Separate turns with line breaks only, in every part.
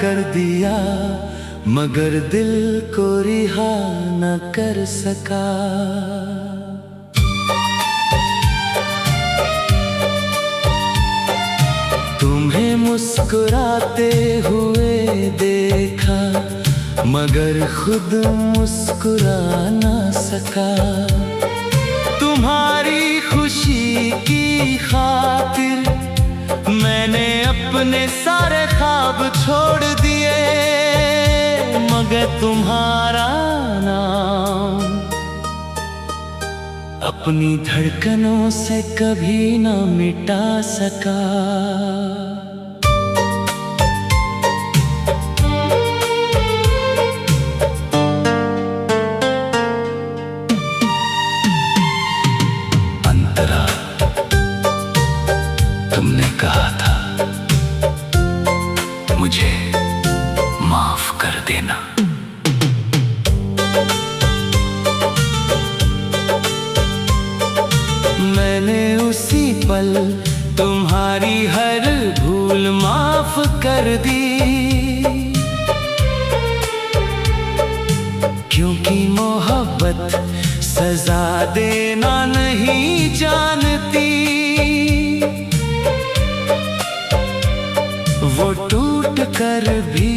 कर दिया, मगर दिल को रिहा न कर सका। तुम्हें मुस्कुराते हुए देखा, मगर खुद मुस्कुरा न सका। तुम्हारी खुशी की खातिर मैंने अपने सारे ख्वाब छोड़ दिए, मगर तुम्हारा नाम अपनी धड़कनों से कभी ना मिटा सका। अंतरा, तुमने कहा था मुझे माफ कर देना। मैंने उसी पल तुम्हारी हर भूल माफ कर दी, क्योंकि मोहब्बत सजा देना नहीं जानती। वो टूट कर भी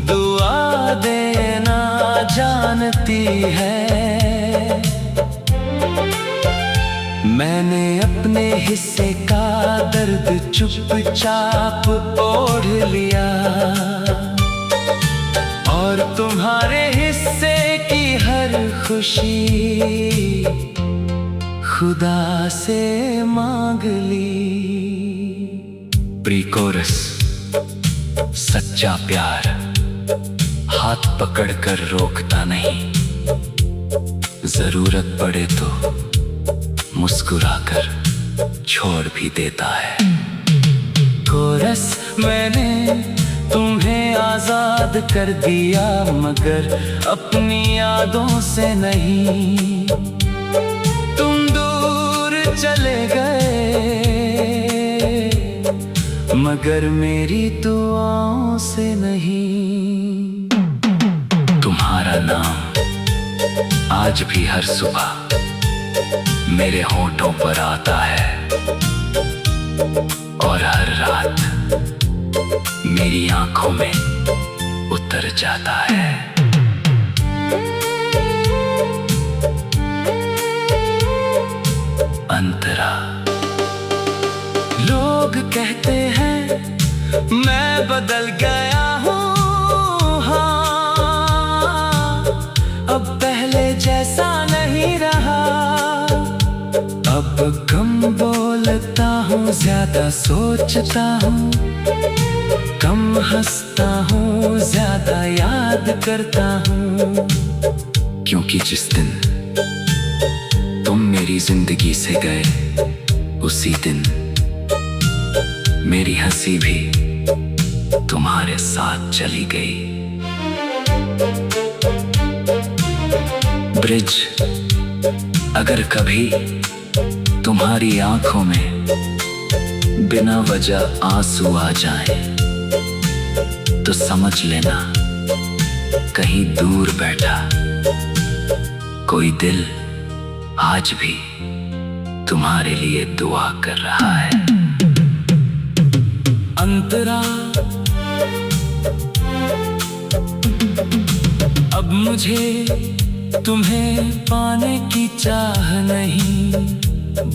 दुआ देना जानती है। मैंने अपने हिस्से का दर्द चुपचाप ओढ़ लिया, और तुम्हारे हिस्से की हर खुशी खुदा से मांग ली। प्री कोरस, सच्चा प्यार हाथ पकड़कर रोकता नहीं, जरूरत पड़े तो मुस्कुराकर छोड़ भी देता है। कोरस, मैंने तुम्हें आजाद कर दिया, मगर अपनी यादों से नहीं। तुम दूर चले गए, मगर मेरी दुआओं से नहीं। तुम्हारा नाम आज भी हर सुबह मेरे होठों पर आता है, और हर रात मेरी आंखों में उतर जाता है। अंतरा, लोग कहते हैं मैं बदल गया हूँ, हाँ, अब पहले जैसा नहीं रहा। अब कम बोलता हूँ, ज्यादा सोचता हूँ, कम हंसता हूँ, ज्यादा याद करता हूँ। क्योंकि जिस दिन तुम मेरी जिंदगी से गए, उसी दिन मेरी हंसी भी तुम्हारे साथ चली गई। ब्रिज, अगर कभी तुम्हारी आंखों में बिना वजह आंसू आ जाए, तो समझ लेना कहीं दूर बैठा कोई दिल आज भी तुम्हारे लिए दुआ कर रहा है। अंतरा, अब मुझे तुम्हें पाने की चाह नहीं,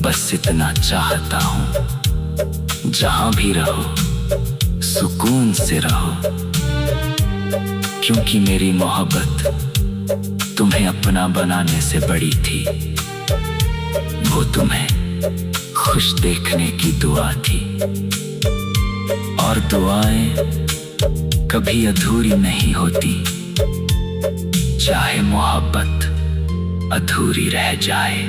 बस इतना चाहता हूँ जहां भी रहो सुकून से रहो। क्योंकि मेरी मोहब्बत तुम्हें अपना बनाने से बड़ी थी, वो तुम्हें खुश देखने की दुआ थी। और दुआएं कभी अधूरी नहीं होती, चाहे मोहब्बत अधूरी रह जाए।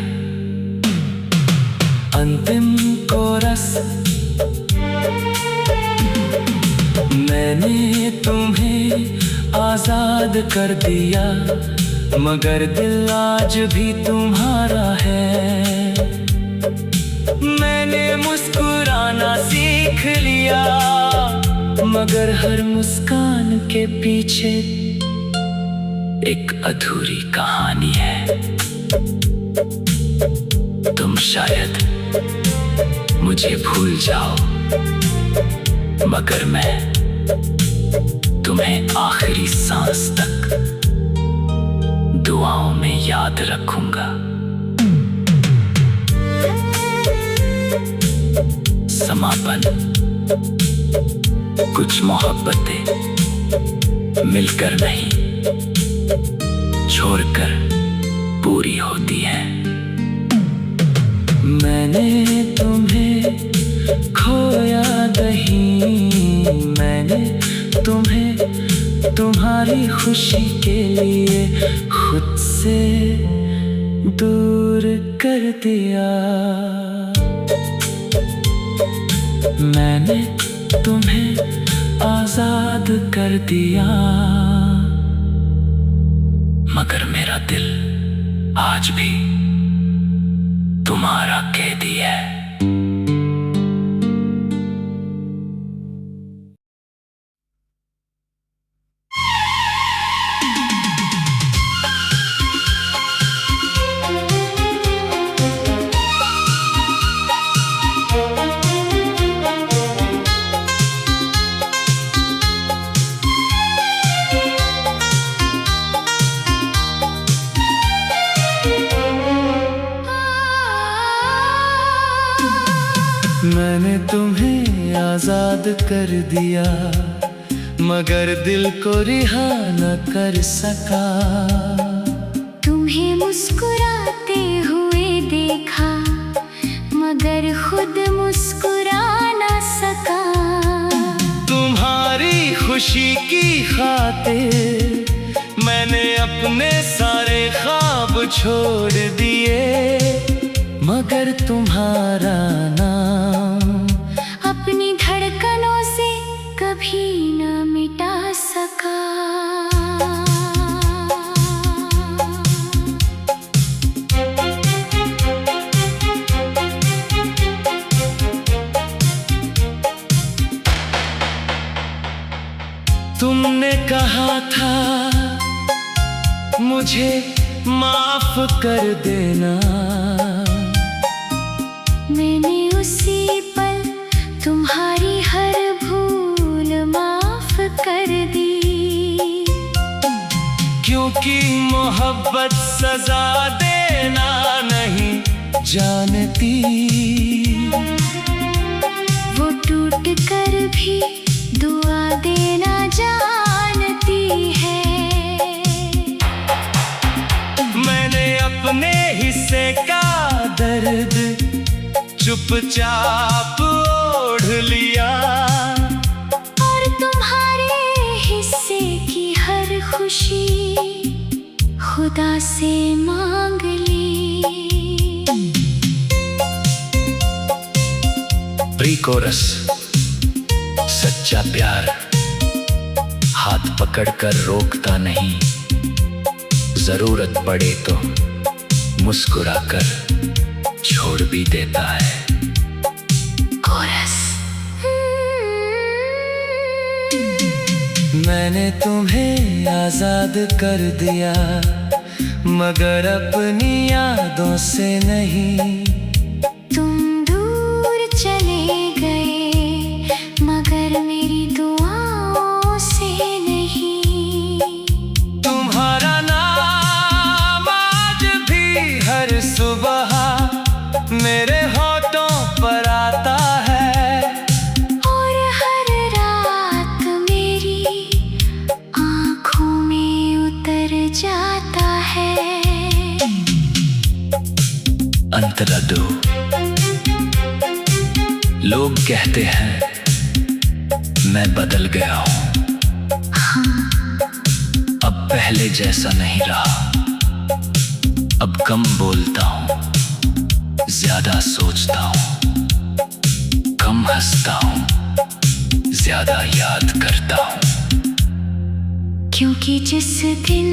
अंतिम कोरस, मैंने तुम्हें आजाद कर दिया, मगर दिल आज भी तुम्हारा है। मैंने मुस्कुराना सीख लिया, मगर हर मुस्कान पीछे एक अधूरी कहानी है। तुम शायद मुझे भूल जाओ, मगर मैं तुम्हें आखिरी सांस तक दुआओं में याद रखूंगा। समापन। कुछ मोहब्बतें मिलकर नहीं, छोड़कर पूरी होती हैं। मैंने तुम्हें खोया नहीं, मैंने तुम्हें तुम्हारी खुशी के लिए खुद से दूर कर दिया। मैंने तुम्हें आजाद कर दिया, मगर मेरा दिल आज भी तुम्हारा कैदी है। मैंने तुम्हें आजाद कर दिया, मगर दिल को रिहा न कर सका।
तुम्हें मुस्कुराते हुए देखा, मगर खुद मुस्कुरा न सका।
तुम्हारी खुशी की खातिर मैंने अपने सारे ख्वाब छोड़ दिए, मगर तुम्हारा नाम
अपनी धड़कनों से कभी न मिटा सका।
तुमने कहा था मुझे माफ कर देना,
मैंने उसी पल तुम्हारी हर भूल माफ कर दी।
क्योंकि मोहब्बत सजा देना नहीं जानती,
वो टूट कर भी दुआ देना जानती है।
मैंने अपने हिस्से का दर्द चुपचाप ओढ़ लिया,
और तुम्हारे हिस्से की हर खुशी खुदा से मांग ली।
Pre coarse. सच्चा प्यार हाथ पकड़कर रोकता नहीं, जरूरत पड़े तो मुस्कुराकर छोड़ भी देता है।
कोरस।
मैंने तुम्हें आजाद कर दिया, मगर अपनी यादों से नहीं।
तुम दूर चले गए, मगर मेरी दुआओं से नहीं।
तुम्हारा नाम आज भी हर सुबह मेरे होठों पर आता है,
और हर रात मेरी आँखों में उतर जाता है।
अंतरादो। लोग कहते हैं मैं बदल गया हूँ, अब पहले जैसा नहीं रहा। अब कम बोलता हूँ, ज्यादा सोचता हूँ, कम हंसता हूँ, ज्यादा याद करता हूँ।
क्योंकि जिस दिन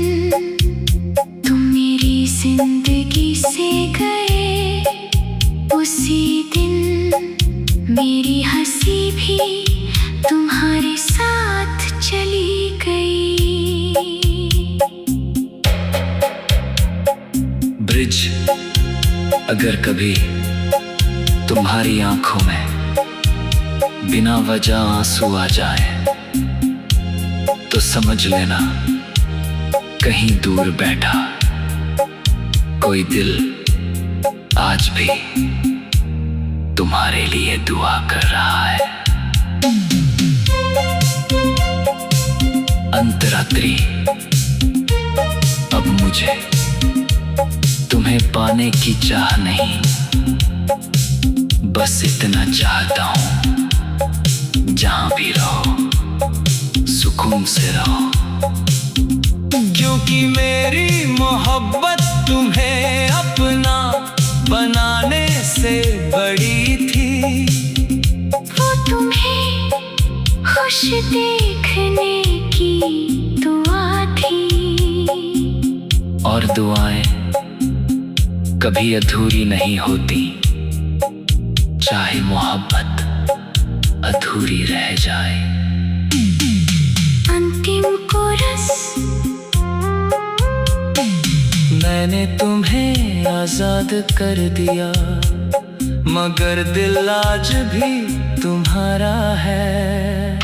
तुम मेरी जिंदगी से गए, उसी दिन मेरी हंसी भी तुम्हारे साथ चली गई।
ब्रिज अगर कभी तुम्हारी आंखों में बिना वजह आंसू आ जाए तो समझ लेना कहीं दूर बैठा कोई दिल आज भी तुम्हारे लिए दुआ कर रहा है। अंतरात्रि, अब मुझे तुम्हें पाने की चाह नहीं, बस इतना चाहता हूं जहां भी रहो सुकून से रहो।
क्योंकि मेरी मोहब्बत तुम्हें अपना बनाने से बड़ी थी।
वो तुम्हें खुश देखने की दुआ थी।
और दुआएं कभी अधूरी नहीं होती, चाहे मोहब्बत अधूरी रह जाए।
अंतिम कोरस,
मैंने तुम्हें आजाद कर दिया, मगर दिल आज भी तुम्हारा है।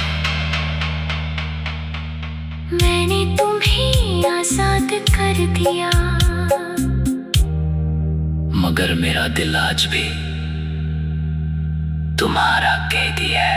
मैंने तुम्हें आजाद कर दिया,
मगर मेरा दिल आज भी तुम्हारा कैदी है।